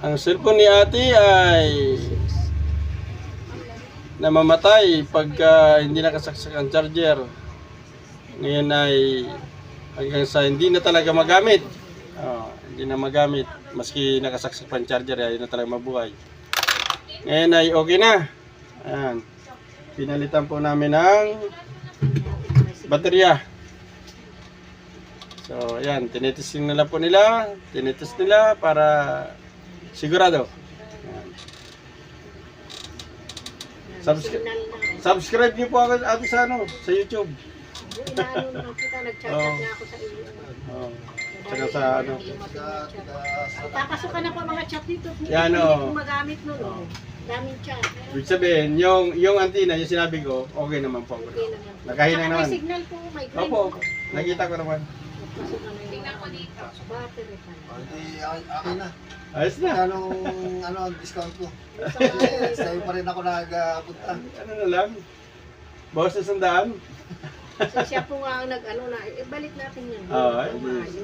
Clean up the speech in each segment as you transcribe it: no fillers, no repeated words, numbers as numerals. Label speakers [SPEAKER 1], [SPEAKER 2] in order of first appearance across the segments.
[SPEAKER 1] Ang cellphone ni ate ay namamatay pagka hindi nakasaksak ang charger. Ngayon ay hanggang sa hindi na talaga magamit. Hindi na magamit. Maski nakasaksak pa ang charger ay hindi na talaga mabuhay. Ngayon ay okay na. Ayan. Pinalitan po namin ng baterya. So ayan, tinitesting nila po nila. Tinitest nila para sigurado. Ayan. Subscribe niyo po ako ate sa sa YouTube.
[SPEAKER 2] Inaano naman kita, nag-chat na ako sa iyo.
[SPEAKER 1] Saka sa
[SPEAKER 2] Papasok na po mga chat dito.
[SPEAKER 1] Yan
[SPEAKER 2] Hindi ko magamit nun. Daming chat.
[SPEAKER 1] Ibig sabihin, yung antenna, yung sinabi ko, okay naman po.
[SPEAKER 2] Okay naman.
[SPEAKER 1] Nakahinang naman.
[SPEAKER 2] May signal po, may green.
[SPEAKER 1] Opo, nakita ko naman.
[SPEAKER 2] Tingnan ko dito. Battery pa.
[SPEAKER 3] Akin na.
[SPEAKER 1] Ayos na.
[SPEAKER 3] Ang discount ko. Sa'yo pa rin ako nagpunta.
[SPEAKER 1] Ano na lang? Bawas na 100?
[SPEAKER 2] So siya po nga ang balik natin yan.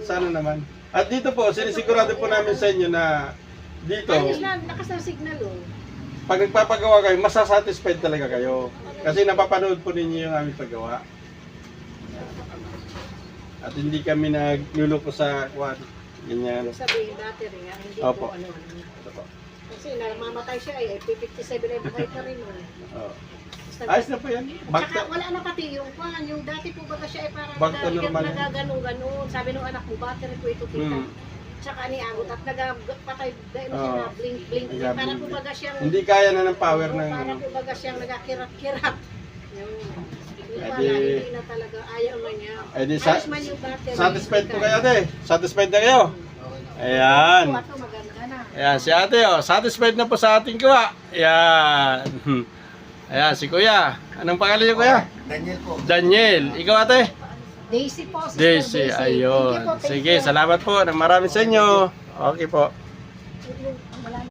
[SPEAKER 1] Sana naman. At dito po, sinisigurado po namin sa inyo na dito,
[SPEAKER 2] Ayos lang, lakas ng signal
[SPEAKER 1] pag nagpapagawa kayo, masasatisfied talaga kayo. Kasi napapanood po ninyo yung aming paggawa. At hindi kami nagluloko sa kwan. Ganyan.
[SPEAKER 2] Yung sabihin battery, hindi
[SPEAKER 1] Opo.
[SPEAKER 2] po Kasi namamatay siya ay 57 ay buhay pa rin.
[SPEAKER 1] Ayos na po yan.
[SPEAKER 2] Saka wala na pati yung kwan, yung dati po baga siya ay parang nagaganong-ganon. Sabi nung anak mo, battery po ito kita. Tsaka niagot at nagpatay dahil siya na blink-blink. Para po baga siyang...
[SPEAKER 1] Hindi kaya na ng power ng...
[SPEAKER 2] Para po baga siyang nagakirat-kirat.
[SPEAKER 1] Edi,
[SPEAKER 2] hindi na talaga, ayaw na niya.
[SPEAKER 1] Edi,
[SPEAKER 2] Ayos man yung battery.
[SPEAKER 1] satisfied po kayo ate. Satisfied na kayo. Ayan.
[SPEAKER 2] Ito maganda na.
[SPEAKER 1] Ayan, si ate satisfied na po sa ating gawa. Ayan. Ayan, si kuya. Anong pangalan niyo kuya?
[SPEAKER 3] Daniel po.
[SPEAKER 1] Daniel. Ikaw ate?
[SPEAKER 2] Daisy po, Sister
[SPEAKER 1] Daisy, ayun. Sige, salamat po. Maraming sa inyo. Okay po.